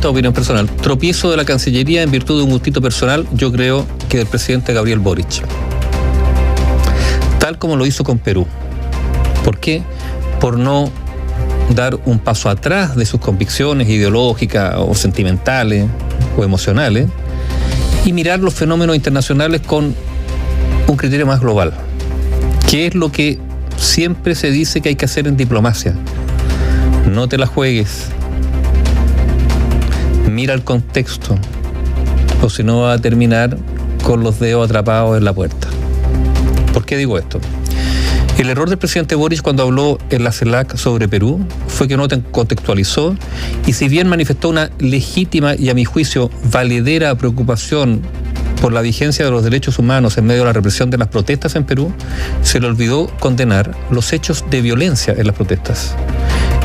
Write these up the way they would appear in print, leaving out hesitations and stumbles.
esta opinión personal, tropiezo de la Cancillería en virtud de un gustito personal, yo creo que del presidente Gabriel Boric. Tal como lo hizo con Perú. ¿Por qué? Por no dar un paso atrás de sus convicciones ideológicas o sentimentales o emocionales y mirar los fenómenos internacionales con un criterio más global, que es lo que siempre se dice que hay que hacer en diplomacia. No te la juegues, mira el contexto, o si no va a terminar con los dedos atrapados en la puerta. ¿Por qué digo esto? El error del presidente Boric cuando habló en la CELAC sobre Perú fue que no contextualizó, y si bien manifestó una legítima y a mi juicio valedera preocupación por la vigencia de los derechos humanos en medio de la represión de las protestas en Perú, se le olvidó condenar los hechos de violencia en las protestas.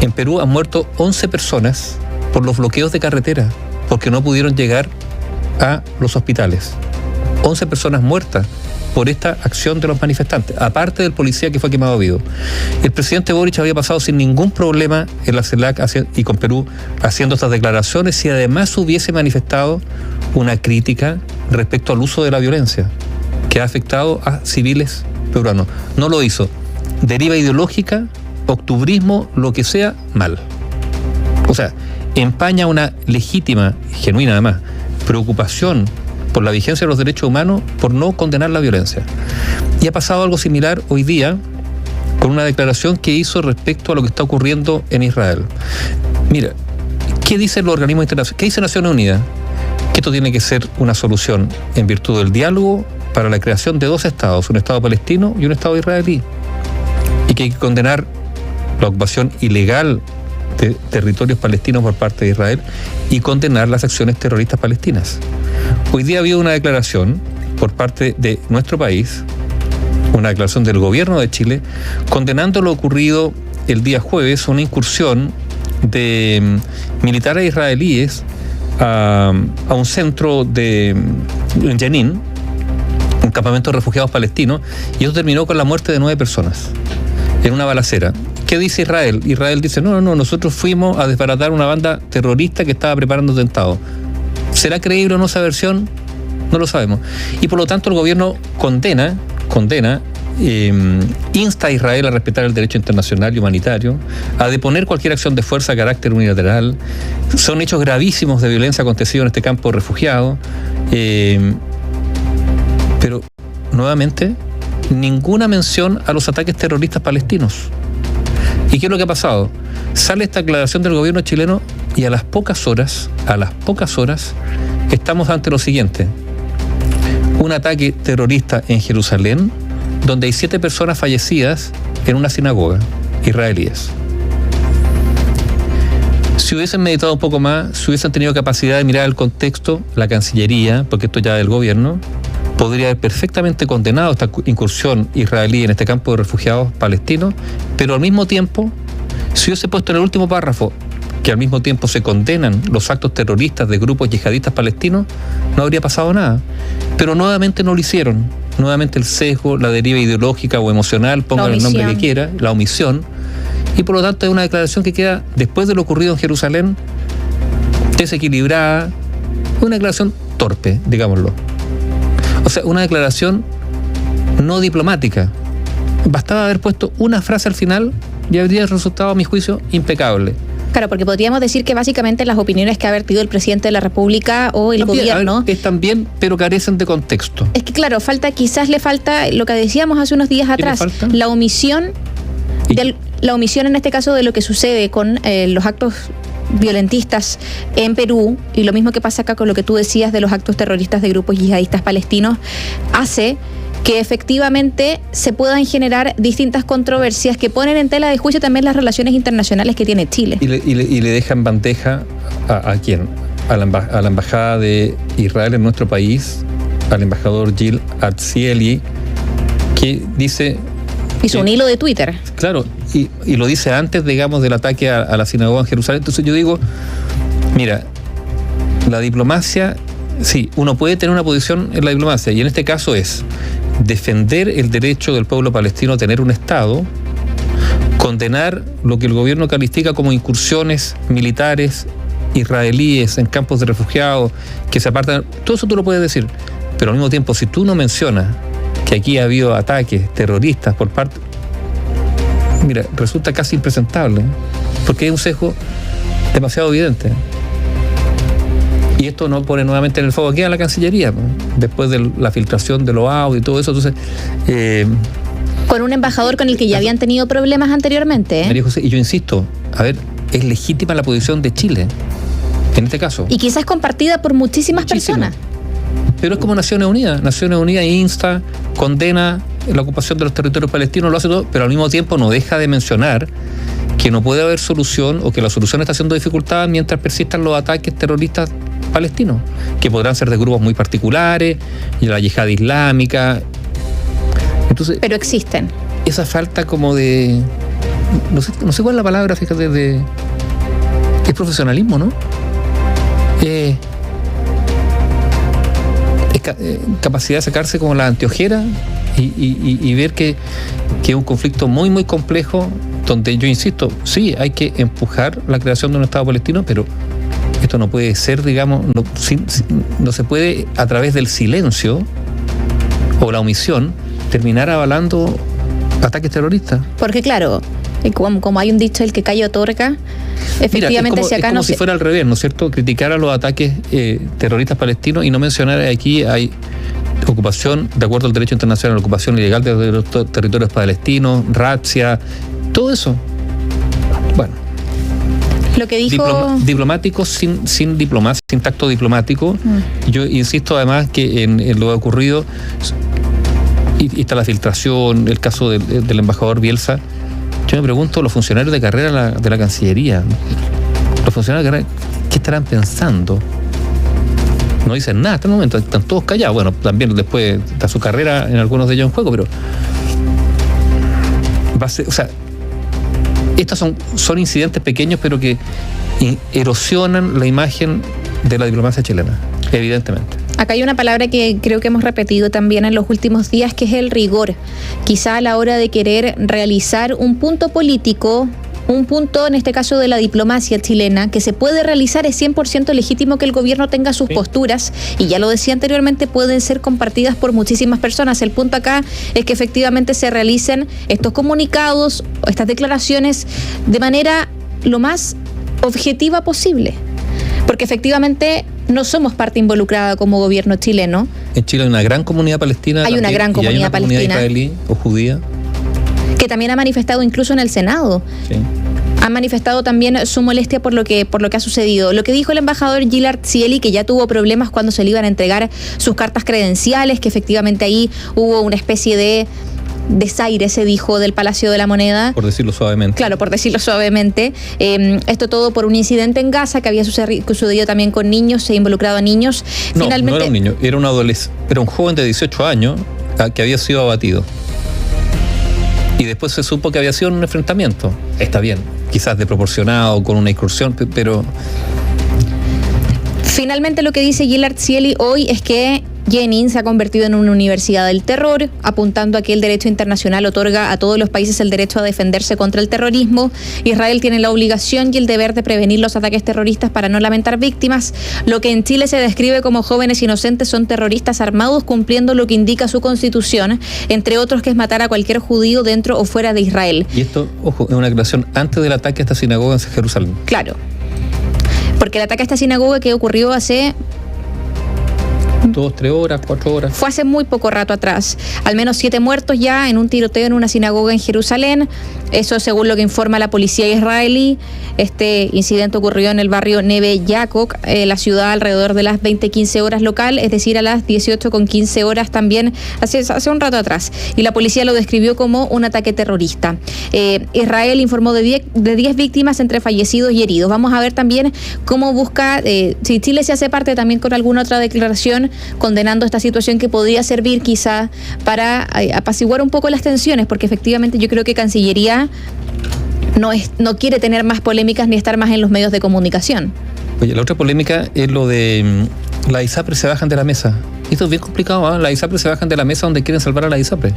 En Perú han muerto 11 personas por los bloqueos de carretera, porque no pudieron llegar a los hospitales. 11 personas muertas por esta acción de los manifestantes, aparte del policía que fue quemado vivo. El presidente Boric había pasado sin ningún problema en la CELAC y con Perú haciendo estas declaraciones, y además hubiese manifestado una crítica respecto al uso de la violencia que ha afectado a civiles peruanos. No lo hizo. Deriva ideológica, octubrismo, lo que sea, mal. O sea, empaña una legítima, genuina además, preocupación por la vigencia de los derechos humanos, por no condenar la violencia. Y ha pasado algo similar hoy día con una declaración que hizo respecto a lo que está ocurriendo en Israel. Mira, ¿qué dicen los organismos internacionales? ¿Qué dice Naciones Unidas? Que esto tiene que ser una solución en virtud del diálogo para la creación de dos estados, un estado palestino y un estado israelí. Y que hay que condenar la ocupación ilegal de territorios palestinos por parte de Israel y condenar las acciones terroristas palestinas. Hoy día ha habido una declaración por parte de nuestro país, una declaración del gobierno de Chile, condenando lo ocurrido el día jueves, una incursión de militares israelíes a un centro en Jenin, un campamento de refugiados palestinos, y eso terminó con la muerte de 9 personas en una balacera. ¿Qué dice Israel? Israel dice, no, nosotros fuimos a desbaratar una banda terrorista que estaba preparando atentados. ¿Será creíble o no esa versión? No lo sabemos. Y por lo tanto el gobierno condena, insta a Israel a respetar el derecho internacional y humanitario, a deponer cualquier acción de fuerza de carácter unilateral. Son hechos gravísimos de violencia acontecidos en este campo de refugiados. Pero, nuevamente, ninguna mención a los ataques terroristas palestinos. ¿Y qué es lo que ha pasado? Sale esta aclaración del gobierno chileno y a las pocas horas, estamos ante lo siguiente. Un ataque terrorista en Jerusalén, donde hay 7 personas fallecidas en una sinagoga israelíes. Si hubiesen meditado un poco más, si hubiesen tenido capacidad de mirar el contexto, la Cancillería, porque esto ya es del gobierno, podría haber perfectamente condenado esta incursión israelí en este campo de refugiados palestinos, pero al mismo tiempo, si hubiese puesto en el último párrafo que al mismo tiempo se condenan los actos terroristas de grupos yihadistas palestinos, no habría pasado nada. Pero nuevamente no lo hicieron. Nuevamente el sesgo, la deriva ideológica o emocional, pongan el nombre que quiera, la omisión, y por lo tanto es una declaración que queda, después de lo ocurrido en Jerusalén, desequilibrada, una declaración torpe, digámoslo. O sea, una declaración no diplomática. Bastaba haber puesto una frase al final y habría resultado, a mi juicio, impecable. Claro, porque podríamos decir que básicamente las opiniones que ha vertido el presidente de la República o el gobierno están bien, pero carecen de contexto. Es que claro, quizás le falta lo que decíamos hace unos días atrás, la omisión en este caso de lo que sucede con los actos violentistas en Perú, y lo mismo que pasa acá con lo que tú decías de los actos terroristas de grupos yihadistas palestinos, hace que efectivamente se puedan generar distintas controversias que ponen en tela de juicio también las relaciones internacionales que tiene Chile. Y le dejan bandeja ¿a quién? A la embajada de Israel en nuestro país, al embajador Gil Arzieli, que dice... Hizo un hilo de Twitter. Claro, y lo dice antes, digamos, del ataque a la sinagoga en Jerusalén. Entonces yo digo, mira, la diplomacia, sí, uno puede tener una posición en la diplomacia, y en este caso es defender el derecho del pueblo palestino a tener un Estado, condenar lo que el gobierno califica como incursiones militares israelíes en campos de refugiados, que se apartan, todo eso tú lo puedes decir, pero al mismo tiempo, si tú no mencionas que aquí ha habido ataques terroristas por parte... Mira, resulta casi impresentable, porque hay un sesgo demasiado evidente. Y esto no pone nuevamente en el fuego aquí a la Cancillería, ¿no? Después de la filtración de los audios y todo eso. Entonces, con un embajador con el que ya habían tenido problemas anteriormente. María José, y yo insisto, a ver, es legítima la posición de Chile, en este caso. Y quizás compartida por muchísimas personas. Pero es como Naciones Unidas. Naciones Unidas insta, condena la ocupación de los territorios palestinos, lo hace todo, pero al mismo tiempo no deja de mencionar que no puede haber solución, o que la solución está siendo dificultada mientras persistan los ataques terroristas palestinos, que podrán ser de grupos muy particulares, y la yihad islámica. Entonces, pero existen. Esa falta como de... No sé cuál es la palabra, fíjate, de... Es profesionalismo, ¿no? Capacidad de sacarse como la anteojera y ver que es un conflicto muy, muy complejo, donde yo insisto, sí, hay que empujar la creación de un Estado palestino, pero esto no puede ser, digamos, no se puede a través del silencio o la omisión terminar avalando ataques terroristas. Porque claro, como hay un dicho, el que calla otorga. Efectivamente, es como si fuera al revés, ¿no es cierto? Criticar a los ataques terroristas palestinos y no mencionar aquí hay ocupación, de acuerdo al derecho internacional, ocupación ilegal de los territorios palestinos, razzia, todo eso. Bueno. Lo que dijo... Diplomático sin diplomacia, sin tacto diplomático. Yo insisto además que en lo ocurrido, y está la filtración, el caso del embajador Bielsa. Yo me pregunto, los funcionarios de carrera de la Cancillería, los funcionarios de carrera, ¿qué estarán pensando? No dicen nada hasta el momento, están todos callados. Bueno, también después está su carrera en algunos de ellos en juego, pero va a ser, o sea, estos son incidentes pequeños, pero que erosionan la imagen de la diplomacia chilena, evidentemente. Acá hay una palabra que creo que hemos repetido también en los últimos días, que es el rigor. Quizá a la hora de querer realizar un punto político, un punto en este caso de la diplomacia chilena, que se puede realizar, es 100% legítimo que el gobierno tenga sus posturas, y ya lo decía anteriormente, pueden ser compartidas por muchísimas personas. El punto acá es que efectivamente se realicen estos comunicados, estas declaraciones de manera lo más objetiva posible. Porque efectivamente no somos parte involucrada como gobierno chileno. En Chile hay una gran comunidad palestina. Hay una gran comunidad palestina. Israelí o judía. Que también ha manifestado incluso en el Senado. Sí. Han manifestado también su molestia por lo que ha sucedido. Lo que dijo el embajador Gilad Zieli, que ya tuvo problemas cuando se le iban a entregar sus cartas credenciales, que efectivamente ahí hubo una especie de desaire, se dijo, del Palacio de la Moneda. Por decirlo suavemente. Claro, por decirlo suavemente. Esto todo por un incidente en Gaza que había sucedido también con niños, se ha involucrado a niños. No, finalmente, no era un niño, era un adolescente, era un joven de 18 años que había sido abatido. Y después se supo que había sido un enfrentamiento. Está bien, quizás desproporcionado, con una incursión, pero... Finalmente lo que dice Gilad Zieli hoy es que Jenin se ha convertido en una universidad del terror, apuntando a que el derecho internacional otorga a todos los países el derecho a defenderse contra el terrorismo. Israel tiene la obligación y el deber de prevenir los ataques terroristas para no lamentar víctimas. Lo que en Chile se describe como jóvenes inocentes son terroristas armados cumpliendo lo que indica su constitución, entre otros que es matar a cualquier judío dentro o fuera de Israel. Y esto, ojo, es una declaración antes del ataque a esta sinagoga en Jerusalén. Claro, porque el ataque a esta sinagoga que ocurrió hace 2, 3 horas, 4 horas. Fue hace muy poco rato atrás. Al menos 7 muertos ya en un tiroteo en una sinagoga en Jerusalén. Eso según lo que informa la policía israelí. Este incidente ocurrió en el barrio Neve Yaakov, la ciudad, alrededor de las 20:15 horas local, es decir, a las 18:15 horas también, hace un rato atrás. Y la policía lo describió como un ataque terrorista. Israel informó de 10 víctimas entre fallecidos y heridos. Vamos a ver también cómo busca, si Chile se hace parte también con alguna otra declaración condenando esta situación que podría servir quizá para apaciguar un poco las tensiones, porque efectivamente yo creo que Cancillería no quiere tener más polémicas ni estar más en los medios de comunicación. Oye, la otra polémica es lo de las ISAPRE se bajan de la mesa. Esto es bien complicado, ¿eh? Las ISAPRE se bajan de la mesa donde quieren salvar a la ISAPRE.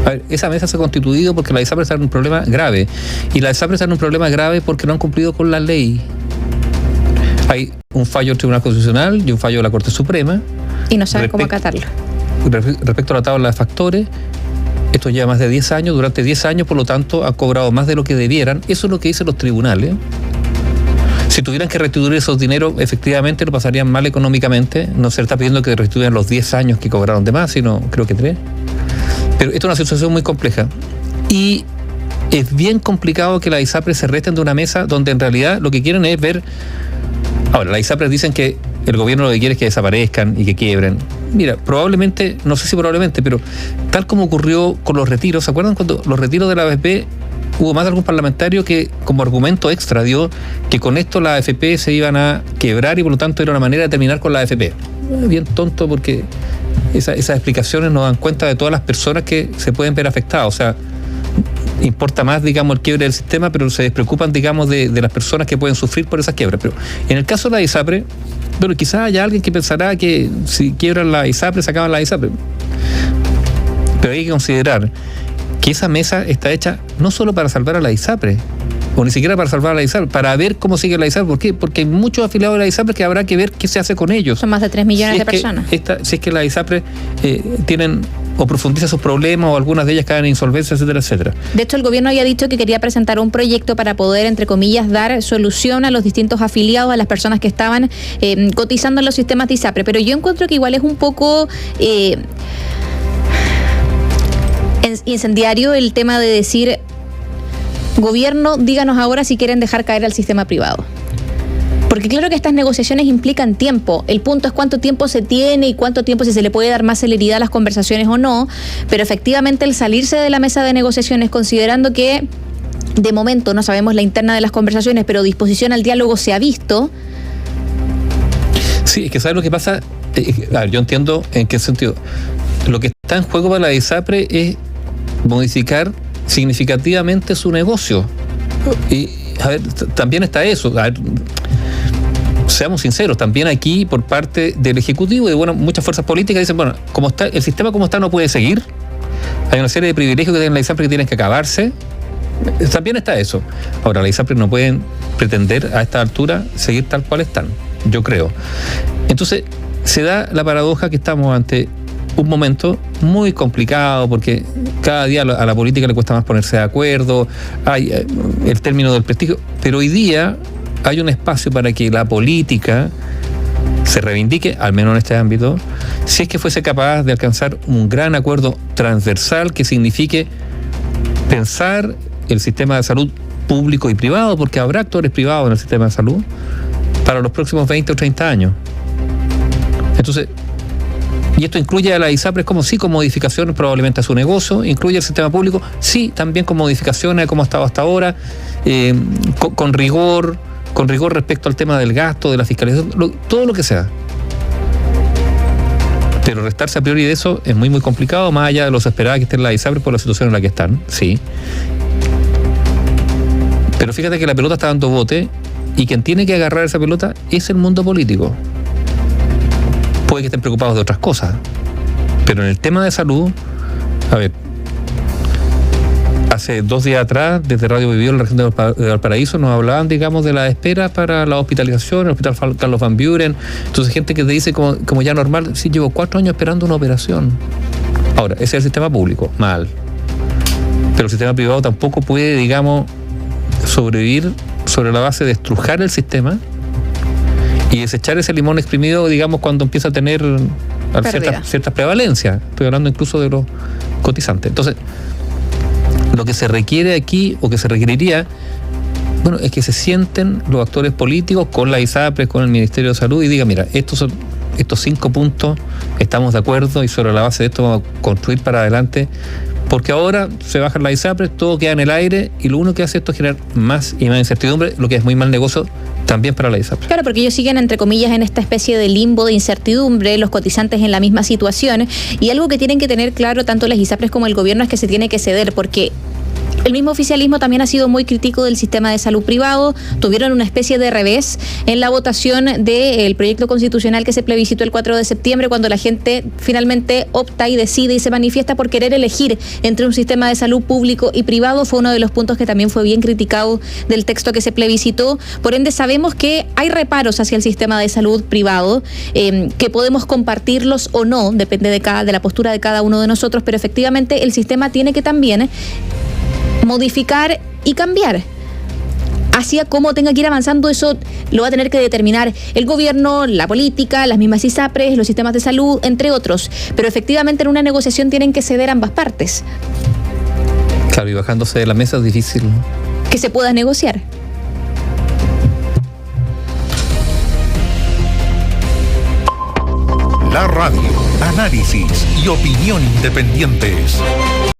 A ver, esa mesa se ha constituido porque la ISAPRE está en un problema grave. Y la ISAPRE está en un problema grave porque no han cumplido con la ley. Hay un fallo del Tribunal Constitucional y un fallo de la Corte Suprema. Y no saben cómo acatarlo. Respecto a la tabla de factores, esto lleva más de 10 años, durante 10 años, por lo tanto, han cobrado más de lo que debieran. Eso es lo que dicen los tribunales. Si tuvieran que restituir esos dineros, efectivamente lo pasarían mal económicamente. No se está pidiendo que restituyan los 10 años que cobraron de más, sino creo que 3. Pero esto es una situación muy compleja. Y es bien complicado que las ISAPRES se resten de una mesa donde en realidad lo que quieren es ver... Ahora, las ISAPRES dicen que el gobierno lo que quiere es que desaparezcan y que quiebren. Mira, probablemente, no sé si probablemente, pero tal como ocurrió con los retiros, ¿se acuerdan cuando los retiros de la AFP? Hubo más de algún parlamentario que como argumento extra dio que con esto la AFP se iban a quebrar y por lo tanto era una manera de terminar con la AFP. Bien tonto porque esas explicaciones nos dan cuenta de todas las personas que se pueden ver afectadas. O sea, importa más, digamos, el quiebre del sistema, pero se despreocupan, digamos, de las personas que pueden sufrir por esas quiebras. Pero en el caso de la ISAPRE, bueno, quizás haya alguien que pensará que si quiebran la ISAPRE, se acaban la ISAPRE. Pero hay que considerar que esa mesa está hecha no solo para salvar a la ISAPRE, o ni siquiera para salvar a la ISAPRE, para ver cómo sigue la ISAPRE. ¿Por qué? Porque hay muchos afiliados de la ISAPRE que habrá que ver qué se hace con ellos. Son más de 3 millones de personas. Si es que la ISAPRE tienen o profundiza sus problemas o algunas de ellas caen en insolvencia, etcétera, etcétera. De hecho, el gobierno había dicho que quería presentar un proyecto para poder, entre comillas, dar solución a los distintos afiliados, a las personas que estaban cotizando en los sistemas de ISAPRE. Pero yo encuentro que igual es un poco... incendiario el tema de decir, gobierno, díganos ahora si quieren dejar caer al sistema privado. Porque claro que estas negociaciones implican tiempo. El punto es cuánto tiempo se tiene y cuánto tiempo, si se le puede dar más celeridad a las conversaciones o no. Pero efectivamente el salirse de la mesa de negociaciones, considerando que de momento no sabemos la interna de las conversaciones, pero disposición al diálogo se ha visto. Sí, es que ¿sabes lo que pasa? A ver, yo entiendo en qué sentido. Lo que está en juego para la ISAPRE es modificar significativamente su negocio. Y, a ver, también está eso. A ver, seamos sinceros, también aquí por parte del Ejecutivo y de muchas fuerzas políticas dicen, bueno, como está el sistema como está no puede seguir. Hay una serie de privilegios que tiene la ISAPRE que tienen que acabarse. También está eso. Ahora, la ISAPRE no pueden pretender a esta altura seguir tal cual están, yo creo. Entonces, se da la paradoja que estamos ante un momento muy complicado porque cada día a la política le cuesta más ponerse de acuerdo, hay el término del prestigio, pero hoy día hay un espacio para que la política se reivindique, al menos en este ámbito, si es que fuese capaz de alcanzar un gran acuerdo transversal que signifique pensar el sistema de salud público y privado, porque habrá actores privados en el sistema de salud para los próximos 20 o 30 años. Entonces, y esto incluye a la ISAPRE como sí, con modificaciones probablemente a su negocio, incluye el sistema público, sí, también con modificaciones a cómo ha estado hasta ahora, con rigor respecto al tema del gasto, de la fiscalización, todo lo que sea. Pero restarse a priori de eso es muy, muy complicado, más allá de los esperados que estén las ISAPRE por la situación en la que están, sí. Pero fíjate que la pelota está dando bote y quien tiene que agarrar esa pelota es el mundo político. Puede que estén preocupados de otras cosas, pero en el tema de salud, a ver, hace 2 días atrás, desde Radio Vivió en la región de Valparaíso, nos hablaban, digamos, de las esperas para la hospitalización, el Hospital Carlos Van Buren. Entonces, gente que te dice como ya normal, sí, llevo 4 años esperando una operación. Ahora, ese es el sistema público, mal. Pero el sistema privado tampoco puede, digamos, sobrevivir sobre la base de estrujar el sistema y desechar ese limón exprimido, digamos, cuando empieza a tener ciertas prevalencias. Estoy hablando incluso de los cotizantes. Entonces, lo que se requiere aquí, o que se requeriría, bueno, es que se sienten los actores políticos con la ISAPRE, con el Ministerio de Salud y digan, mira, estos 5 puntos, estamos de acuerdo y sobre la base de esto vamos a construir para adelante, porque ahora se bajan las ISAPRE, todo queda en el aire y lo único que hace esto es generar más y más incertidumbre, lo que es muy mal negocio también para la ISAPRE. Claro, porque ellos siguen, entre comillas, en esta especie de limbo de incertidumbre, los cotizantes en la misma situación, y algo que tienen que tener claro tanto las ISAPRES como el gobierno es que se tiene que ceder, porque El mismo oficialismo también ha sido muy crítico del sistema de salud privado. Tuvieron una especie de revés en la votación del proyecto constitucional que se plebiscitó el 4 de septiembre, cuando la gente finalmente opta y decide y se manifiesta por querer elegir entre un sistema de salud público y privado. Fue uno de los puntos que también fue bien criticado del texto que se plebiscitó. Por ende, sabemos que hay reparos hacia el sistema de salud privado, que podemos compartirlos o no, depende de la postura de cada uno de nosotros, pero efectivamente el sistema tiene que también modificar y cambiar hacia cómo tenga que ir avanzando. Eso lo va a tener que determinar el gobierno, la política, las mismas ISAPRES, los sistemas de salud, entre otros. Pero efectivamente en una negociación tienen que ceder ambas partes. Claro, y bajándose de la mesa es difícil que se pueda negociar. La radio, análisis y opinión independientes.